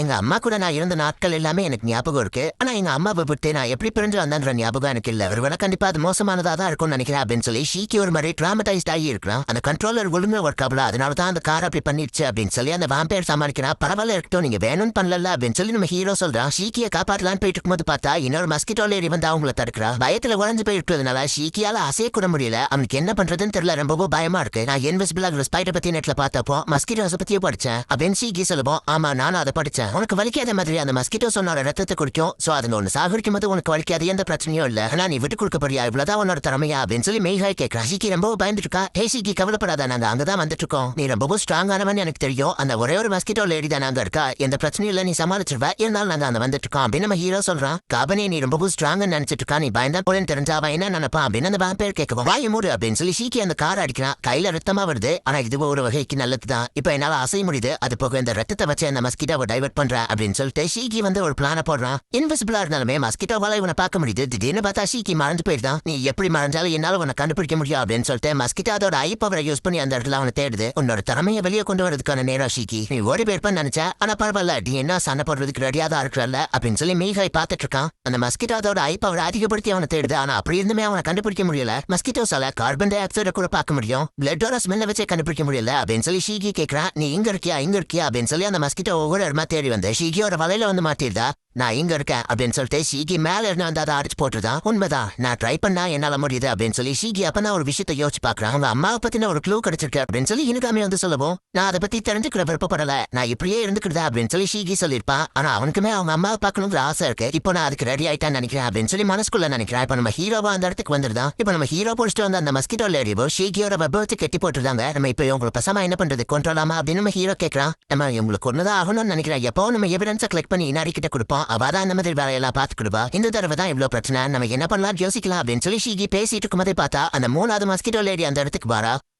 எங்க அம்மா கூட நான் இருந்த நாட்கள் எல்லாமே எனக்கு ஞாபகம் இருக்கு. ஆனா எங்க அம்மாவை விட்டு நான் எப்படி பிரிஞ்சு வந்தேன்ற ஞாபகம் எனக்கு இல்ல. ஒருவேளை கண்டிப்பா அது மோசமானதா தான் இருக்கும்னு நினைக்கிறேன் அப்படின்னு சொல்லி ஷீக்கி ஒரு மாதிரி டிராமடைஸ்ட் ஆகி இருக்கிறான். அந்த கண்ட்ரோலர் ஒழுங்கா ஒர்க் ஆகல, அதனாலதான் அந்த கார் அப்படி பண்ணிடுச்சு அப்படின்னு சொல்லி அந்த வாம்பயர் சமாளிக்கிறான். பரவாயில்ல இருக்கட்டும், நீங்க வேணும்னு பண்ணல அப்படின்னு சொல்லி நம்ம ஹீரோ சொல்றான். ஷீக்கியை காப்பாற்றலான்னு போயிட்டு இருக்கும்போது பார்த்தா இன்னொரு மஸ்கிட்டோ லேடி வந்து அவங்கள தடுக்கிறா. பயத்துல உடஞ்சு போயிருக்கிறதுனால ஷீக்கியால அசைய கூட முடியல. அவனுக்கு என்ன பண்றதுன்னு தெரியல, ரொம்பவும் பயமா இருக்கு. நான் இன்விசிபிள் ஆகிற ஸ்பைடர் பத்தி நெட்ல பார்த்தப்போ மஸ்கிட்டோஸ் பத்தியே படிச்சேன் அப்படின்னு ஷீக்கி சொல்லுவோம். ஆமா, நானும் அதை படிச்சேன். உனக்கு வலிக்காத மாதிரி அந்த மஸ்கிட்டோ சொன்னோட ரத்தத்தை குடிக்கும். சோ அது ஒன்னு சாகடிக்கும் போது உனக்கு வலிக்காது, எந்த பிரச்சனையும் இல்ல. ஆனா நீ விட்டு கொடுக்க போறியா, இவ்வளவுதான் உன்னோட திறமையா அப்படின்னு சொல்லி மெய்காய் கேட்கறா. ஷீக்கி ரொம்ப பயந்துட்டு இருக்கா. ஹே ஷீக்கி, கவலைப்படாத, நாங்க அங்கதான் வந்துட்டு இருக்கோம். நீ ரொம்பவும் ஸ்ட்ராங்கானவன் எனக்கு தெரியும். அந்த ஒரே ஒரு மஸ்கிட்டோ லேடி தான் அங்க இருக்கா, எந்த பிரச்சனையும் இல்ல, நீ சமாளிச்சிருவ. இருந்தாலும் நாங்க அங்க வந்துட்டு இருக்கோம் அப்படின்னு நம்ம ஹீரோ சொல்றான். காபனே, நீ ரொம்பவும் ஸ்ட்ராங்னு நினைச்சிட்டு இருக்கா, நீ பயந்தா போலன்னு தெரிஞ்சா அவன் என்ன நினைப்பான் அப்படின்னு அந்த வாம்பயர் கேட்கவும். வாய மூடு அப்படின்னு சொல்லி ஷீக்கி அந்த கார் அடிக்கிறான். கையில ரத்தமா வருது. ஆனா இது ஒரு வகைக்கு நல்லதுதான். இப்ப என்னால அசைய முடியுது. அது போக இந்த ரத்தத்தை வச்சு அந்த மஸ்கிட்டோவை டைவர்ட் பண்றேன் அப்படின்னு சொல்லிட்டு ஷீக்கி வந்து ஒரு பிளான போடுறான். இன்விசிபிளா இருந்தாலுமே மஸ்கிட்டோவால இவனை பார்க்க முடியுது. திடீர்னு பார்த்தா ஷீக்கி மறைஞ்சு போயிடுதான். நீ எப்படி மறைஞ்சாலும் என்னால உன்னை கண்டுபிடிக்க முடியும் அப்படின்னு சொல்லிட்டு மஸ்கிட்டோ அதோட ஐ பவரை யூஸ் பண்ணி அந்த இடத்துல அவனை தேடுது. உன்னோட திறமையை வெளியே கொண்டு வரதுக்கான நேரம் ஷீக்கி. நீ ஓடி போயிருப்பான்னு நினைச்சா, ஆனா பரவாயில்ல, நீ என்ன சண்டை போடுறதுக்கு ரெடியா தான் இருக்கிறல்ல அப்படின்னு சொல்லி மீகாய் பார்த்துட்டு இருக்கான். அந்த மஸ்கிட்டோ அதோட ஐ பவரை அதிகப்படுத்தி அவனை தேடுது. ஆனா அப்படி இருந்துமே அவனை கண்டுபிடிக்க முடியல. மஸ்கிட்டோஸால கார்பன் டை ஆக்சைட கூட பார்க்க முடியும், பிளட்டோட ஸ்மெல்ல வச்சே கண்டுபிடிக்க முடியல அப்படின்னு சொல்லி ஷீக்கி கேட்கறான். நீ இங்க இருக்கியா அப்படின்னு சொல்லி அந்த மஸ்கிட்டோ ஒவ்வொரு இடமா தேடி வந்து ஷீக்கியோட வலையில வந்து மாட்டிருதா. நான் இங்க இருக்கேன் அப்படின்னு சொல்லிட்டு ஷீகி மேல இருந்து வந்து அதை அடிச்சு போட்டுதான். உண்மைதான், நான் ட்ரை பண்ணா என்னால முடியுது அப்படின்னு சொல்லி ஷீகி அப்ப நான் ஒரு விஷயத்தை யோசிச்சு பாக்குறேன். அவங்க அம்மாவை பத்தின ஒரு க்ளூ கிடைச்சிருக்கு அப்படின்னு சொல்லி இனுக்காமே வந்து சொல்லவும், நான் அதை பத்தி தெரிஞ்சுக்கிற விருப்பப்படல, நான் இப்படியே இருந்துக்கிறதா அப்படின்னு சொல்லி ஷீகி சொல்லியிருப்பான். ஆனா அவனுக்குமே அவங்க அம்மாவை பார்க்கணுங்கிற ஆசை இருக்கு. இப்போ நான் அதுக்கு ரெடி ஆயிட்டான்னு நினைக்கிறேன் அப்படின்னு சொல்லி மனசுக்குள்ள நினைக்கிறேன். இப்ப நம்ம ஹீரோவா அந்த இடத்துக்கு வந்துருதான். இப்ப நம்ம ஹீரோ போட்டு வந்து அந்த மஸ்கிட்டோ லேடியோ ஷீகியோட வெப்பத்தை கட்டி போட்டுருந்தாங்க. நம்ம இப்ப உங்களுக்கு பசமா என்ன பண்றது, கொண்டாலாமா அப்படின்னு நம்ம ஹீரோ கேட்கறான். நம்ம இவங்களுக்கு ஒண்ணுதான் ஆகணும்னு நினைக்கிறேன். எப்போ நம்ம எவிடன்ஸை கலெக்ட் பண்ணி இன்னாரி கிட்ட கொடுப்போம், அவதான் அந்த மாதிரி வேலையெல்லாம் பாத்துக்கிடுவா. இந்த தடவை தான் இவ்வளவு பிரச்சனை, நம்ம என்ன பண்ணலாம் யோசிக்கலாம் அப்படின்னு சொல்லி ஷீகி பேசிட்டு இருக்கும்போதே பார்த்தா அந்த 3வது மஸ்கிட்டோ லேடி அந்த இடத்துக்கு வரா.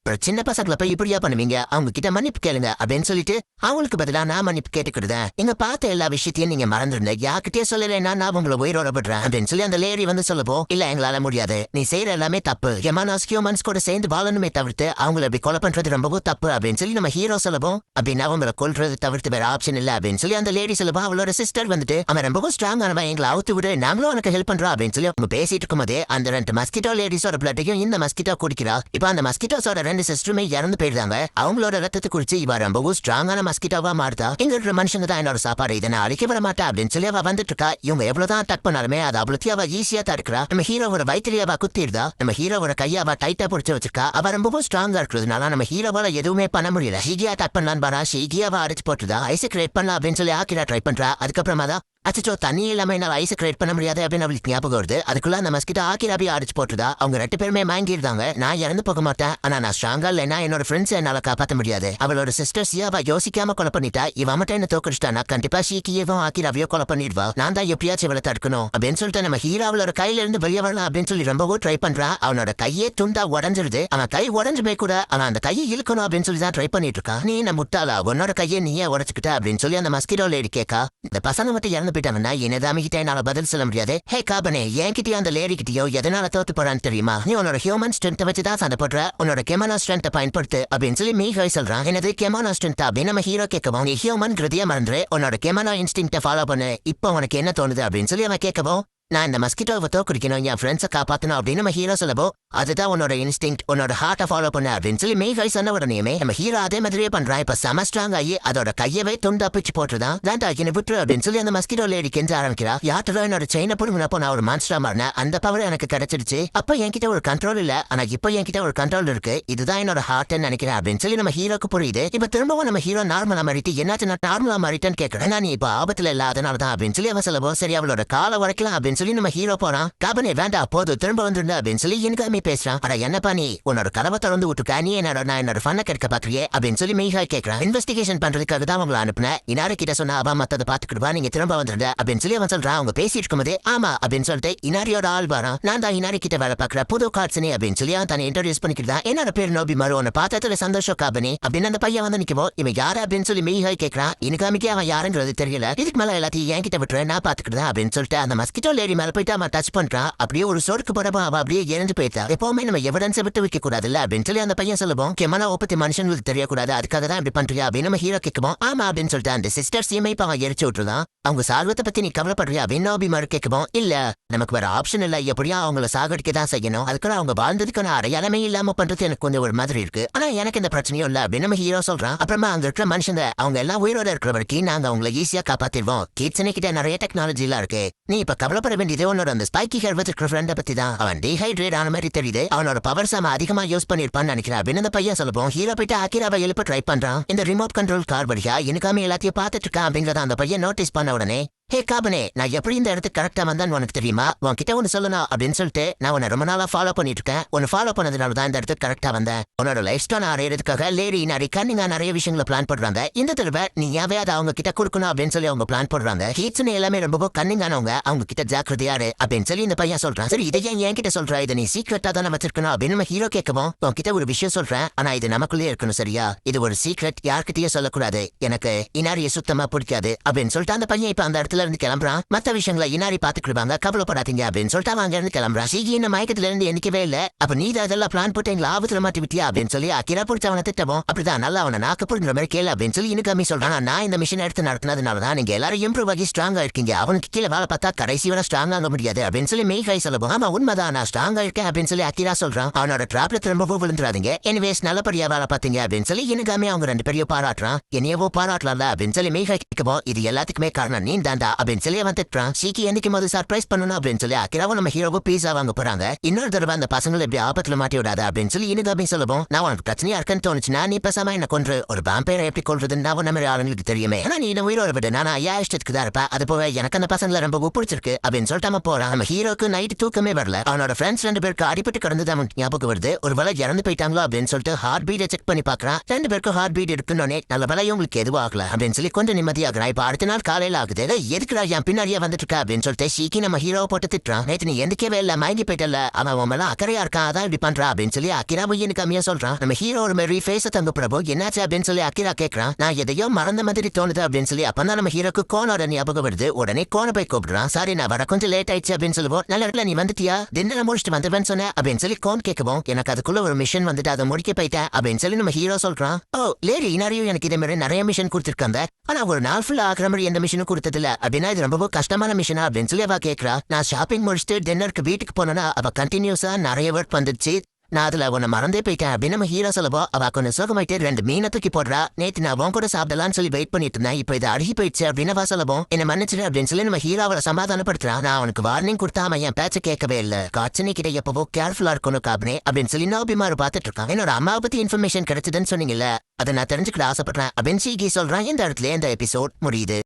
சின்ன பசங்களை போய் இப்படியா பண்ணுவீங்க, அவங்க கிட்ட மன்னிப்பு கேளுங்க அப்படின்னு சொல்லிட்டு அவங்களுக்கு பதிலா நான் மன்னிப்பு கேட்டுக்கிடுதேன். எங்க பார்த்த எல்லா விஷயத்தையும் நீங்க மறந்துருந்தேன், யார்கிட்டயே சொல்லலைன்னா நான் உங்களை உயிரோட விடுறேன் அப்படின்னு சொல்லி அந்த லேடி வந்து சொல்லப்போ, இல்ல எங்களால முடியாது, நீ செய்யற எல்லாமே தப்பு, ஹியூமன்ஸ் கூட சேர்ந்து வாழணுமே தவிர்த்து அவங்களை அப்படி கொலை பண்றது ரொம்பவும் தப்பு அப்படின்னு சொல்லி நம்ம ஹீரோ சொல்லவும், அப்படின்னு அவங்களை கொல்றது தவிர்த்து வேற ஆப்ஷன் இல்ல அப்படின்னு சொல்லி அந்த லேடி சொல்லவும், அவளோட சிஸ்டர் வந்துட்டு அவன் ரொம்பவும் ஸ்ட்ராங் ஆனவன், எங்களை அவுத்து விடு, நாங்களும் உனக்கு ஹெல்ப் பண்றோம் அப்படின்னு சொல்லி அவங்க பேசிட்டு இருக்கும்போதே அந்த 2 மஸ்கிட்டோ லேடிஸோட பிளட்டையும் இந்த மஸ்கிட்டோ குடிக்கிறா. இப்ப அந்த மஸ்கிட்டோஸோட 2 சிஸ்டருமே இறந்து போயிருந்தாங்க. அவங்களோட ரத்தத்தை குடிச்சு இவ ரொம்பவும் ஸ்ட்ராங்கான மஸ்கிட்டோவா மாறுதா. இங்க இருக்கிற மனுஷங்க தான் என்னோட சாப்பாடு, இதை நான் அழிக்க வர மாட்டேன் அப்படின்னு சொல்லி அவ வந்துட்டு இருக்கா. இவங்க எவ்வளவுதான் அட்டாக் பண்ணாலுமே அது அவ்வளோத்தையும் அவ ஈஸியா தடுக்கிறா. நம்ம ஹீரோவோட வயிற்றுல குத்திருதா. நம்ம ஹீரோவோட கையை அவ டைட்டா பிடிச்சு வச்சிருக்கா. அவ ரொம்பவும் ஸ்ட்ராங்கா இருக்கிறதுனால நம்ம ஹீரோவால எதுவுமே பண்ண முடியல. ஷீகியா அட்டாக் பண்ணலான்னு பாரா, ஷீகியாவை அடிச்சு போட்டுதா. ஐசக் கிரியேட் பண்ணலாம் அப்படின்னு சொல்லி ஆக்கிரா ட்ரை பண்றா. அதுக்கப்புறமா தான் அச்சோ தண்ணி இல்லாம என்னால ஐஸ் கிரியேட் பண்ண முடியாது அப்படின்னு அவளுக்கு ஞாபகம் வருது. அதுக்குள்ள அந்த மஸ்கிட்டோ ஆக்கிராபி அடிச்சு போட்டுதா. அவங்க 2 பேருமே வாங்கிருந்தாங்க. நான் இறந்து போக மாட்டேன், ஆனா நான் ஸ்ட்ராங்கா இல்லைன்னா என்னோட ஃப்ரெண்ட்ஸ் என்னால காப்பாற்ற முடியாது. அவளோட சிஸ்டர் சியாவா யோசிக்காம கொலை பண்ணிட்டா. இவ மட்டும் என்ன தோக்கடிச்சிட்டானா கண்டிப்பா ஷீக்கியவும் ஆக்கிராவியோ கொலை பண்ணிடுவா. நான் தான் எப்படியாச்சும் இவளை தடுக்கணும் அப்படின்னு சொல்லிட்டு நம்ம ஹீரோ அவளோட கையில இருந்து வெளியே வரலாம் அப்படின்னு சொல்லி ரொம்பவும் ட்ரை பண்றா. அவனோட கையே துண்டா உடஞ்சிருது. அவன் கை உடஞ்சுமே கூட அவன் அந்த கையை இழுக்கணும் அப்படின்னு சொல்லி தான் ட்ரை பண்ணிட்டு இருக்கான். நீ என்ன முட்டாளா, உன்னோட கையை நீயே உடச்சுக்கிட்ட அப்படின்னு சொல்லி அந்த மஸ்கிட்டோ லேடி கேட்கா. இந்த பசங்க மட்டும் இறந்து போயிட்டாங்கன்னா என்னதான் கிட்ட என்னால பதில் சொல்ல முடியாது. ஹே காபனே, என்கிட்டயோ அந்த லேடி கிட்டயோ எதனால தோத்து போறான்னு தெரியுமா? நீ உன்னோட ஹியூமன் ஸ்ட்ரென்த் வச்சுதான் சண்டை போடுற, உன்னோட கெமானோ ஸ்ட்ரென்த்தை பயன்படுத்து அப்படின்னு சொல்லி மீகாய் சொல்றான். எனது கெமானோ ஸ்ட்ரென்த் அப்படின்னு நம்ம ஹீரோ கேட்கவும், நீ ஹியூமன் கிருதியா மறந்துரு, உன்னோட கெமானோ இன்ஸ்டிங்க்ட ஃபாலோ பண்ணு, இப்போ உனக்கு என்ன தோணுது அப்படின்னு சொல்லி அவன் கேட்கவும், நான் இந்த மஸ்கிட்டோவை தோக்கடிக்கணும், என் ஃப்ரெண்ட்ஸை காப்பாற்றணும் அப்படின்னு நம்ம ஹீரோ சொல்லவோ, அதுதான் உன்னோட இன்ஸ்டிங்க்ட், உன்னோட ஹார்ட்டை ஃபாலோ பண்ண அப்படின்னு சொல்லி மீகாய் சொன்ன உடனேயுமே நம்ம ஹீரோ அதே மாதிரியே பண்றான். இப்ப செம ஸ்ட்ராங் ஆகி அதோட கையவே துண்டா பிச்சு போட்டுதான். வேண்டாக்கின்னு விட்டுரு அப்படின்னு சொல்லி அந்த மஸ்கிட்டோ லேடி கெஞ்ச ஆரம்பிக்கிறா. யார்ட்டோ என்னோட செயினை புடுங்கினப்போ நான் ஒரு மான்ஸ்டரா மாறினேன், அந்த பவர் எனக்கு கிடைச்சிருச்சு. அப்ப என்கிட்ட ஒரு கண்ட்ரோல் இல்ல, ஆனா இப்போ என்கிட்ட ஒரு கண்ட்ரோல் இருக்கு, இதுதான் என்னோட ஹார்ட்னு நினைக்கிறேன் அப்படின்னு சொல்லி நம்ம ஹீரோக்கு புரியுது. இப்ப திரும்பவும் நம்ம ஹீரோ நார்மலா மாறிட்டு என்னாச்சு நான் நார்மலா மாறிட்டேன்னு கேட்கறேன். நான் இப்ப ஆபத்துல இல்ல அதனாலதான் அப்படின்னு சொல்லி அவன் சொல்லவோ, சரி அவளோட காலை உடைக்கலாம் அப்படின்னு சொல்லி நம்ம ஹீரோ போறான். காபனே வேண்டா போது திரும்ப வந்துருந்த அப்படின்னு சொல்லி இனுக்காமே பேசுறான். அட என்னப்பா நீ உன்னோட கதவை திறந்து விட்டுட்டா, நீ என்னோட ஃபன்னை கெடுக்க பாக்குறியே அப்படின்னு சொல்லி மீகாய் கேட்கறான். இன்வெஸ்டிகேஷன் பண்றதுக்காக தான் அவங்களை அனுப்புனேன், இனாரு கிட்ட சொன்னா அவ மத்ததை பாத்துக்கிடுவா, நீங்க திரும்ப வந்துருந்த அப்படின்னு சொல்லி அவன் சொல்றான். அவங்க பேசிட்டு இருக்கும்போதே ஆமா அப்படின்னு சொல்லிட்டு இனாரியோட ஆள் வரான். நான் தான் இனாரி கிட்ட வேலை பாக்குற புது கார்ட்ஸ்னே அப்படின்னு சொல்லி அவன் தன்னை இன்ட்ரோடியூஸ் பண்ணிக்கிட்டான். என்னோட பேர் நோபி மாறு, உன்னை பார்த்ததுல சந்தோஷம் காபனே அப்படின்னு அந்த பையன் வந்து நிக்கவோ, இவன் யாரு அப்படின்னு சொல்லி மீகாய் கேட்கறான். இனுக்காமிக்கே அவன் யாருங்கிறது தெரியல. இதுக்கு மேல எல்லாத்தையும் என் கிட்ட விட்டுறேன், நான் பாத்துக்கிட்டேன் அப்படின்னு சொல்லிட்டு அந்த மஸ்கிட்டோ லேடி மேல போயிட்டு அவன் டச் பண்றான். அப்படியே ஒரு சொருக்கு போடப்போ அவ அப்படியே இறந்து போயிட்டா. எப்பவுமே நம்ம எவிடன்ஸை விட்டு வைக்க கூடாதுல்ல அப்படின்னு சொல்லி அந்த பையன் சொல்லுவோம். முக்கியமான ஒப்பத்தி மனுஷங்களுக்கு தெரியக்கூடாது, அதுக்காக தான் இப்படி பண்றியா அப்படின்னு நம்ம ஹீரோ கேட்குவோம். ஆமா அப்படின்னு சொல்லிட்டு அந்த சிஸ்டர்ஸையுமே இப்ப அவன் எரிச்சு விட்டுருதான். அவங்க சாகத்தை பத்தி நீ கவலைப்படுறியா அப்படின்னு நோபிமாரு கேட்குவோம். இல்ல நமக்கு வேற ஆப்ஷன் இல்ல, எப்படியா அவங்கள சாகடிக்க தான் செய்யணும், அதுக்குள்ள அவங்க வாழ்ந்ததுக்கான அடையாளமே இல்லாம பண்றது எனக்கு கொஞ்சம் ஒரு மாதிரி இருக்கு. ஆனா எனக்கு இந்த பிரச்சனையும் இல்ல அப்படின்னு நம்ம ஹீரோ சொல்றான். அப்புறமா அங்க இருக்கிற மனுஷங்க அவங்க எல்லாம் உயிரோட இருக்கிற வரைக்கும் நாங்க அவங்களை ஈஸியா காப்பாத்திடுவோம். கிட்சனே கிட்ட நிறைய டெக்னாலஜி எல்லாம் இருக்கு, நீ இப்ப கவலைப்பட வேண்டியது உன்னோட அந்த ஸ்பைக்கி ஹெட் வச்சிருக்கிற ஃப்ரெண்டை பத்தி தான். அவன் டீஹைட்ரேட் ஆன மாதிரி தெரியுது, அவனோட பவர் சாம அதிகமா யூஸ் பண்ணிருப்பான்னு நினைக்கிறேன் அப்படின்னு அந்த பையன் சொல்லுவோம். ஹீரோ போயிட்டு அகிராவை எழுப்ப ட்ரை பண்றான். இந்த ரிமோட் கண்ட்ரோல் கார் வழியா எனக்காம எல்லாத்தையும் பார்த்துட்டு இருக்கான் அப்படிங்கறத அந்த பையன் நோட்டீஸ் பண்ண உடனே, ஹே காபனே, நான் எப்படி இந்த இடத்துக்கு கரெக்டா வந்தான்னு உனக்கு தெரியுமா, உன்கிட்ட ஒன்னு சொல்லணும் அப்படின்னு சொல்லிட்டு நான் உன்னை ரொம்ப நாளா ஃபாலோ பண்ணிட்டு இருக்கேன், உன்னை ஃபாலோ பண்ணதுனால தான் இந்த இடத்துக்கு கரெக்டா வந்தேன். உன்னோட லைஃப் ஸ்டைல் அறையறதுக்காக லேடி நிறைய கண்ணிங்க நிறைய விஷயங்களை பிளான் பண்றாங்க. இந்த தடவை நீ ஏவே அதை அவங்க கிட்ட கொடுக்கணும் அப்படின்னு சொல்லி அவங்க பிளான் பண்றாங்க. ஹீட்ஸ்னு எல்லாமே ரொம்ப கண்ணிங்கானவங்க, அவங்க கிட்ட ஜாக்கிரதையாரு அப்படின்னு சொல்லி இந்த பையன் சொல்றான். சரி இதை ஏன் என்கிட்ட சொல்ற, இதை நீ சீக்கிரட்டா தானே வச்சிருக்கணும் அப்படின்னு நம்ம ஹீரோ கேட்கவும், உன்கிட்ட ஒரு விஷயம் சொல்றேன், ஆனா இது நமக்குள்ளே இருக்கணும் சரியா, இது ஒரு சீக்ரெட், யார்கிட்டயும் சொல்லக்கூடாது, எனக்கு இனாரிய சுத்தமா பிடிக்காது அப்படின்னு சொல்லிட்டு அந்த பையன் இப்ப அந்த இடத்துல இருந்து கிளம்புறான். மத்த விஷயங்களை இனாரி பாத்துக்கிடுவாங்க, கவலைப்படாதீங்க அப்படின்னு சொல்லிட்டு அவன் அங்க இருந்து கிளம்புறான். சீகி இந்த மயக்கத்துல இருந்து எண்ணிக்கவே இல்ல, அப்ப நீ அதெல்லாம் பிளான் போட்டு எங்களை ஆபத்துல மாட்டி விட்டியா அப்படின்னு சொல்லி அக்கிரா பிடிச்ச அவனை திட்டவும், அப்படிதான் நல்லா அவனை நாக்கு புடுங்கிற மாதிரி கேளு அப்படின்னு சொல்லி இனுக்காமி சொல்றான். நான் இந்த மிஷின் எடுத்து நடத்தினதுனாலதான் நீங்க எல்லாரும் இம்ப்ரூவ் ஆகி ஸ்ட்ராங்கா இருக்கீங்க, அவனுக்கு கீழே வேலை பார்த்தா கடைசி வரை ஸ்ட்ராங் ஆக முடியாது அப்படின்னு சொல்லி மெய் கை சொல்லுவோம். ஆமா உண்மைதான், நான் ஸ்ட்ராங்கா இருக்கேன் அப்படின்னு சொல்லி அக்கிரா சொல்றான். அவனோட டிராப்ல திரும்பவும் விழுந்துடாதீங்க, எனிவேஸ் நல்லபடியா வேலை பார்த்தீங்க அப்படின்னு சொல்லி இனுக்காமி அவங்க ரெண்டு பேரையும் பாராட்டுறான். என்னையவோ பாராட்டலாம்ல அப்படின்னு சொல்லி மெய் கை கேட்கவும், இது எல்லாத்துக்குமே காரணம் நீ தாண்டா அப்படின்னு சொல்லி அவன் திட்டுறான். சீக்கி என்னைக்கு போது சர்ப்ரைஸ் பண்ணணும் அப்படின்னு சொல்லி அக்கிராவும் நம்ம ஹீரோவும் பீஸா வாங்க போறாங்க. இன்னொரு தடவை அந்த பசங்களை எப்படி ஆபத்துல மாட்டி விடாத அப்படின்னு சொல்லி இனுகாமி சொல்லுவோம். நான் உனக்கு பிரச்சனையா இருக்குன்னு தோணுச்சுன்னா நீ பேசாம என்ன கொன்று ஒரு வாம்பயரை எப்படி கொள்றதுன்னு நான் நம்ம ஆளுங்களுக்கு தெரியுமே, ஆனா நீ என்ன உயிரோட விடு, நான் ஐயா இஷ்டத்துக்கு தான் இருப்பேன், அது போக எனக்கு அந்த பசங்களை ரொம்ப பிடிச்சிருக்கு அப்படின்னு சொல்லிட்டு அவன் போறான். நம்ம ஹீரோக்கு நைட்டு தூக்கமே வரல, அவனோட ஃப்ரெண்ட்ஸ் ரெண்டு பேருக்கு அடிபட்டு கிடந்தது அவன் ஞாபகம் வருது. ஒரு வேளை இறந்து போயிட்டாங்களோ அப்படின்னு சொல்லிட்டு ஹார்ட் பீட்டை செக் பண்ணி பாக்குறான். ரெண்டு பேருக்கும் ஹார்ட் பீட் இருக்குன்னு நல்ல வேலை உங்களுக்கு எதுவும் ஆகல அப்படின்னு சொல்லி கொஞ்சம் நிம்மதியாகிறான். இப்ப அடுத்த நாள் காலையில ஆகுது, எதுக்குடா என் பின்னாடியே வந்துட்டு இருக்கா அப்படின்னு சொல்லிட்டு ஷீக்கி நம்ம ஹீரோவை போட்டு திட்டுறான். நேற்று நீ எந்துக்கவே இல்ல, மயங்கி போயிட்டல, அவன் உன் மேல அக்கறையா இருக்கான், அதான் இப்படி பண்றா அப்படின்னு சொல்லி அக்கிராவும் எனக்கு கம்மியா சொல்றான். நம்ம ஹீரோ ஒரு மாதிரி ஃபேஸ தங்க பிரபு என்னாச்சு அப்படின்னு சொல்லி அக்கிரா கேட்கறான். நான் எதையோ மறந்த மாதிரி தோணுது அப்படின்னு சொல்லி அப்பதான் நம்ம ஹீரோக்கு கோனோட ஞாபகம் வருது. உடனே கோனை போய் கூப்பிடுறான். சாரி நான் வர கொஞ்சம் லேட் ஆயிடுச்சு அப்படின்னு சொல்லுவோம். நல்ல இடத்துல நீ வந்துட்டியா, தின்ன முடிச்சுட்டு வந்துவேன்னு சொன்ன அப்படின்னு சொல்லி கோன் கேட்கவும், எனக்கு அதுக்குள்ள ஒரு மிஷன் வந்துட்டு அதை முடிக்க போயிட்டேன் அப்படின்னு சொல்லி நம்ம ஹீரோ சொல்றான். ஓ லேடி இனாரியும் எனக்கு இதே மாதிரி நிறைய மிஷன் கொடுத்துருக்காங்க, ஆனா ஒரு நாள் ஃபுல்லா ஆகிற மாதிரி எந்த மிஷனும் கொடுத்ததில்ல அப்படின்னா இது ரொம்ப கஷ்டமான மிஷனா அப்படின்னு சொல்லி அவ கேட்கறா. நான் ஷாப்பிங் முடிச்சுட்டு டின்னருக்கு வீட்டுக்கு போனேன்னா அவ கண்டினியூஸா நிறைய ஒர்க் வந்துச்சு, நான் அதுல உன்னை மறந்தே போயிட்டேன் அப்படின்னு நம்ம ஹீரோ சொல்லவோ, அவ கொஞ்சம் சோகமாயிட்டு ரெண்டு மீனை தூக்கி போடுறா. நேற்று நான் உன் கூட சாப்பிடலான்னு சொல்லி வெயிட் பண்ணிட்டு இருந்தேன், இப்போ இது அழுகி போயிடுச்சு அப்படின்னு அவ சொல்லவும், என்ன மன்னிச்சிடு அப்படின்னு சொல்லி நம்ம ஹீரோ அவளை சமாதானப்படுத்துறான். நான் அவனுக்கு வார்னிங் கொடுத்தாம என் பேச்ச கேட்கவே இல்ல, காட்சனி கிட்ட எப்பவோ கேர்ஃபுல்லா இருக்கணும் காபனே அப்படின்னு சொல்லி நோபிமாரு பாத்துட்டு இருக்கான். என்னோட அம்மாவை பத்தி இன்ஃபர்மேஷன் கிடைச்சதுன்னு சொன்னீங்கல்ல, அதை நான் தெரிஞ்சுக்கிட ஆசைப்படுறேன் அப்படின்னு சீகி சொல்றான். இந்த இடத்துல இந்த எபிசோட் முடியுது.